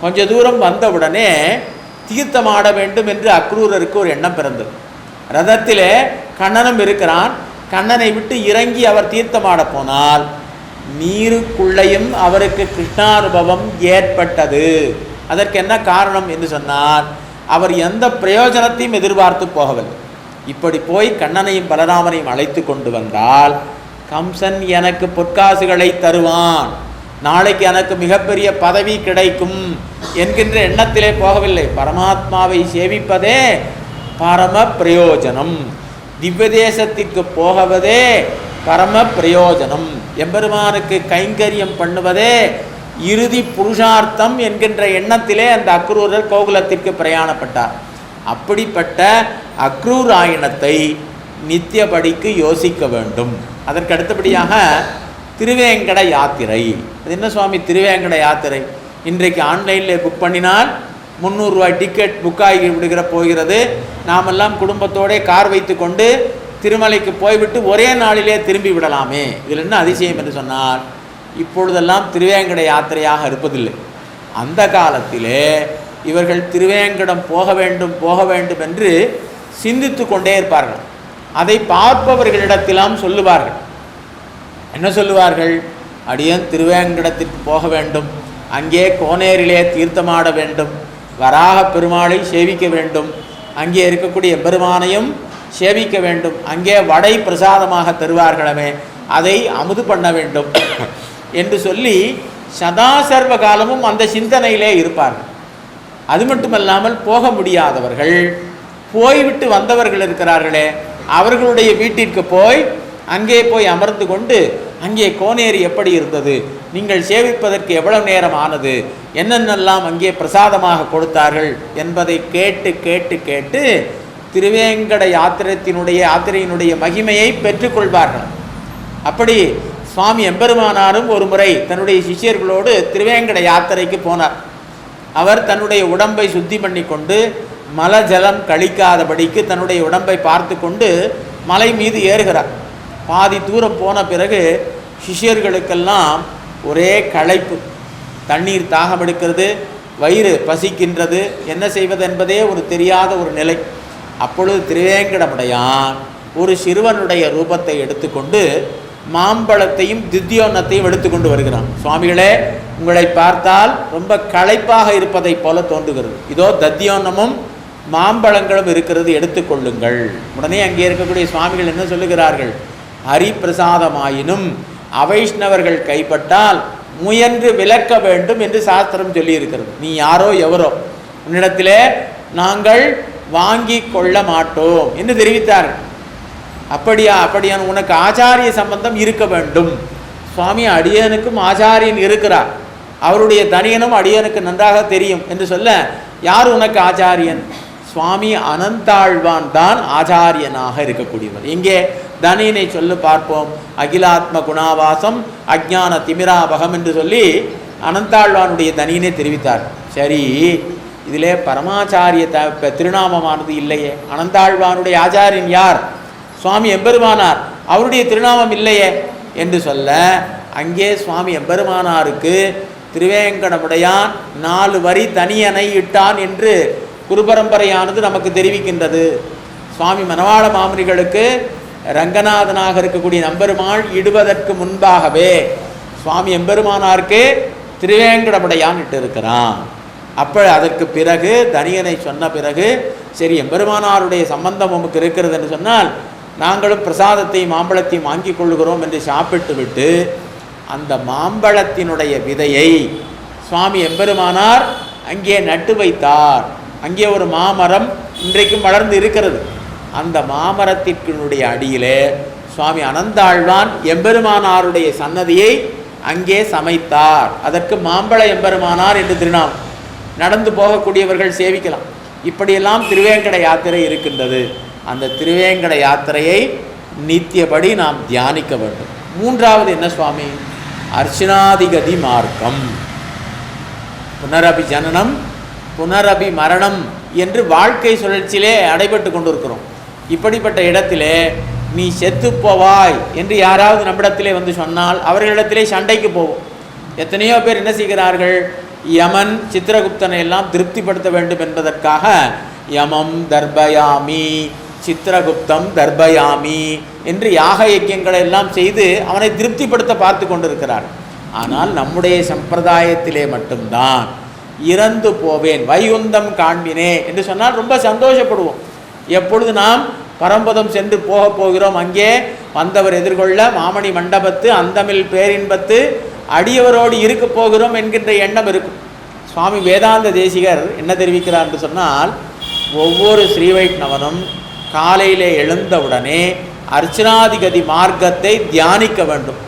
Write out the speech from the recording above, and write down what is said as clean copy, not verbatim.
கொஞ்ச தூரம் வந்தவுடனே தீர்த்தமாட வேண்டும் என்று அக்ரூரருக்கு ஒரு எண்ணம் பிறந்தது. ரதத்திலே கண்ணனும் இருக்கிறான். கண்ணனை விட்டு இறங்கி அவர் தீர்த்தமாட போனால் நீருக்குள்ளையும் அவருக்கு கிருஷ்ணானுபவம் ஏற்பட்டது. அதற்கு என்ன காரணம் என்று சொன்னால், அவர் எந்த பிரயோஜனத்தையும் எதிர்பார்த்து போகவில்லை. இப்படி போய் கண்ணனையும் பலராமனையும் அழைத்து கொண்டு வந்தால் கம்சன் எனக்கு பொற்காசுகளை தருவான், நாளைக்கு எனக்கு மிகப்பெரிய பதவி கிடைக்கும் என்கின்ற எண்ணத்திலே போகவில்லை. பரமாத்மாவை சேவிப்பதே பரம பிரயோஜனம், திவ்ய தேசத்திற்கு போகவதே பரம பிரயோஜனம், எம்பெருமானுக்கு கைங்கரியம் பண்ணுவதே இறுதி புருஷார்த்தம் என்கின்ற எண்ணத்திலே அந்த அக்ரூரர் கோகுலத்திற்கு பிரயாணப்பட்டார். அப்படிப்பட்ட அக்ரூராயணத்தை நித்தியபடிக்கு யோசிக்க வேண்டும். அதற்கு அடுத்தபடியாக திருவேங்கட யாத்திரை. அது என்ன சுவாமி திருவேங்கட யாத்திரை? இன்றைக்கு ஆன்லைனில் புக் பண்ணினால் 300 ரூபாய் டிக்கெட் புக்காகி விடுகிற போகிறது. நாமெல்லாம் குடும்பத்தோடு கார் வைத்து கொண்டு திருமலைக்கு போய்விட்டு ஒரே நாளிலே திரும்பி விடலாமே. இதில் என்ன அதிசயம் என்று சொன்னால், இப்பொழுதெல்லாம் திருவேங்கட யாத்திரையாக இருப்பதில்லை. அந்த காலத்திலே இவர்கள் திருவேங்கடம் போக வேண்டும் என்று சிந்தித்து கொண்டே இருப்பார்கள். அதை பார்ப்பவர்களிடத்திலாம் சொல்லுவார்கள். என்ன சொல்லுவார்கள்? அடியன் திருவேங்கடத்திற்கு போக வேண்டும், அங்கே கோனேரிலே தீர்த்தமாட வேண்டும், வராக பெருமாளை சேவிக்க வேண்டும், அங்கே இருக்கக்கூடிய பெருமானையும் சேவிக்க வேண்டும், அங்கே வடை பிரசாதமாக தருவார்களமே அதை அமுது பண்ண வேண்டும் என்று சொல்லி சதா சர்வ காலமும் அந்த சிந்தனையிலே இருப்பார்கள். அது மட்டுமல்லாமல் போக முடியாதவர்கள், போய்விட்டு வந்தவர்கள் இருக்கிறார்களே, அவர்களுடைய வீட்டிற்கு போய் அங்கே போய் அமர்ந்து கொண்டு அங்கே கோனேரி எப்படி இருந்தது, நீங்கள் சேவிப்பதற்கு எவ்வளவு நேரம் ஆனது, என்னென்னெல்லாம் அங்கே பிரசாதமாக கொடுத்தார்கள் என்பதை கேட்டு கேட்டு கேட்டு திருவேங்கட யாத்திரையினுடைய மகிமையை பெற்றுக்கொள்வார்கள். அப்படி சுவாமி எம்பெருமானாரும் ஒரு முறை தன்னுடைய சிஷ்யர்களோடு திருவேங்கட யாத்திரைக்கு போனார். அவர் தன்னுடைய உடம்பை சுத்தி பண்ணி கொண்டு மல ஜலம் கழிக்காதபடிக்கு தன்னுடைய உடம்பை பார்த்து கொண்டு மலை மீது ஏறுகிறார். பாதி தூரம் போன பிறகு சிஷ்யர்களுக்கெல்லாம் ஒரே களைப்பு, தண்ணீர் தாகம் எடுக்கிறது, வயிறு பசிக்கின்றது, என்ன செய்வது என்பதே ஒரு தெரியாத ஒரு நிலை. அப்பொழுது திருவேங்கடமுடையான் ஒரு சிறுவனுடைய ரூபத்தை எடுத்துக்கொண்டு மாம்பழத்தையும் தித்யோன்னத்தையும் எடுத்துக்கொண்டு வருகிறான். சுவாமிகளே, உங்களை பார்த்தால் ரொம்ப களைப்பாக இருப்பதை போல தோன்றுகிறது, இதோ தத்தியோன்னமும் மாம்பழங்களும் இருக்கிறது, எடுத்துக்கொள்ளுங்கள். உடனே அங்கே இருக்கக்கூடிய சுவாமிகள் என்ன சொல்லுகிறார்கள்? ஹரிப்பிரசாதமாயினும் அவைஷ்ணவர்கள் கைப்பட்டால் முயன்று விலக்க வேண்டும் என்று சாஸ்திரம் சொல்லியிருக்கிறது. நீ யாரோ எவரோ, உன்னிடத்திலே நாங்கள் வாங்கி கொள்ள மாட்டோம் என்று தெரிவித்தார்கள். அப்படியான உனக்கு ஆச்சாரிய சம்பந்தம் இருக்க வேண்டும். சுவாமி அடியனுக்கும் ஆச்சாரியன் இருக்கிறார், அவருடைய தனியனும் அடியனுக்கு நன்றாக தெரியும் என்று சொல்ல, யார் உனக்கு ஆச்சாரியன்? சுவாமி அனந்தாழ்வான் தான் ஆச்சாரியனாக இருக்கக்கூடியவர். இங்கே தனியனை சொல்லு பார்ப்போம். அகிலாத்ம குணாவாசம் அஜ்ஞான திமிராபகம் என்று சொல்லி அனந்தாழ்வானுடைய தனியனை தெரிவித்தார். சரி, இதிலே பரமாச்சாரிய திருநாமமானது இல்லையே. அனந்தாழ்வானுடைய ஆச்சாரியன் யார்? சுவாமி எம்பெருமானார், அவருடைய திருநாமம் இல்லையே என்று சொல்ல, அங்கே சுவாமி எம்பெருமானாருக்கு திருவேங்கடமுடையான் 4 வரி தனியனை இட்டான் என்று குருபரம்பரையானது நமக்கு தெரிவிக்கின்றது. சுவாமி மணவாள மாமுனிகளுக்கு ரங்கநாதனாக இருக்கக்கூடிய நம்பெருமாள் இடுவதற்கு முன்பாகவே சுவாமி எம்பெருமானாருக்கு திருவேங்கடமுடையான் இட்டு இருக்கிறான். அதற்கு பிறகு தனியனை சொன்ன பிறகு, சரி எம்பெருமானாருடைய சம்பந்தம் நமக்கு இருக்கிறது என்று சொன்னால் நாங்களும் பிரசாதத்தையும் மாம்பழத்தையும் வாங்கி கொள்ளுகிறோம் என்று சாப்பிட்டு விட்டு அந்த மாம்பழத்தினுடைய விதையை சுவாமி எம்பெருமானார் அங்கே நட்டு வைத்தார். அங்கே ஒரு மாமரம் இன்றைக்கும் வளர்ந்து இருக்கிறது. அந்த மாமரத்திற்கினுடைய அடியிலே சுவாமி அனந்தாழ்வான் எம்பெருமானாருடைய சன்னதியை அங்கே சமைத்தார். அதற்கு மாம்பழ எம்பெருமானார் என்று திருநாமம். நடந்து போகக்கூடியவர்கள் சேவிக்கலாம். இப்படியெல்லாம் திருவேங்கட யாத்திரை இருக்கின்றது. அந்த திருவேங்கட யாத்திரையை நித்தியபடி நாம் தியானிக்க வேண்டும். 3வது என்ன சுவாமி? அர்ச்சனாதிகதி மார்க்கம். புனரபி ஜனனம் புனரபி மரணம் என்று வாழ்க்கை சுழற்சியிலே அடைபட்டு கொண்டிருக்கிறோம். இப்படிப்பட்ட இடத்திலே நீ செத்து போவாய் என்று யாராவது நம்மிடத்திலே வந்து சொன்னால் அவர்களிடத்திலே சண்டைக்கு போவோம். எத்தனையோ பேர் என்ன செய்கிறார்கள்? யமன் சித்திரகுப்தனை எல்லாம் திருப்திப்படுத்த வேண்டும் என்பதற்காக யமம் தர்பயாமி சித்திரகுப்தம் தர்பயாமி என்று யாக யக்கியங்களை எல்லாம் செய்து அவனை திருப்திப்படுத்த பார்த்து கொண்டிருக்கிறார். ஆனால் நம்முடைய சம்பிரதாயத்திலே மட்டும்தான் இறந்து போவேன் வைகுந்தம் காண்பினே என்று சொன்னால் ரொம்ப சந்தோஷப்படுவோம். எப்பொழுது நாம் பரம்பதம் சென்று போகிறோம், அங்கே வந்தவர் எதிர்கொள்ள மாமணி மண்டபத்து அந்தமில் பேரின்பத்து அடியவரோடு இருக்க போகிறோம் என்கின்ற எண்ணம் இருக்கும். சுவாமி வேதாந்த தேசிகர் என்ன தெரிவிக்கிறார் என்று சொன்னால், ஒவ்வொரு ஸ்ரீவைஷ்ணவனும் காலையிலே எழுந்தவுடனே அர்ச்சனாதிகதி மார்க்கத்தை தியானிக்க வேண்டும்.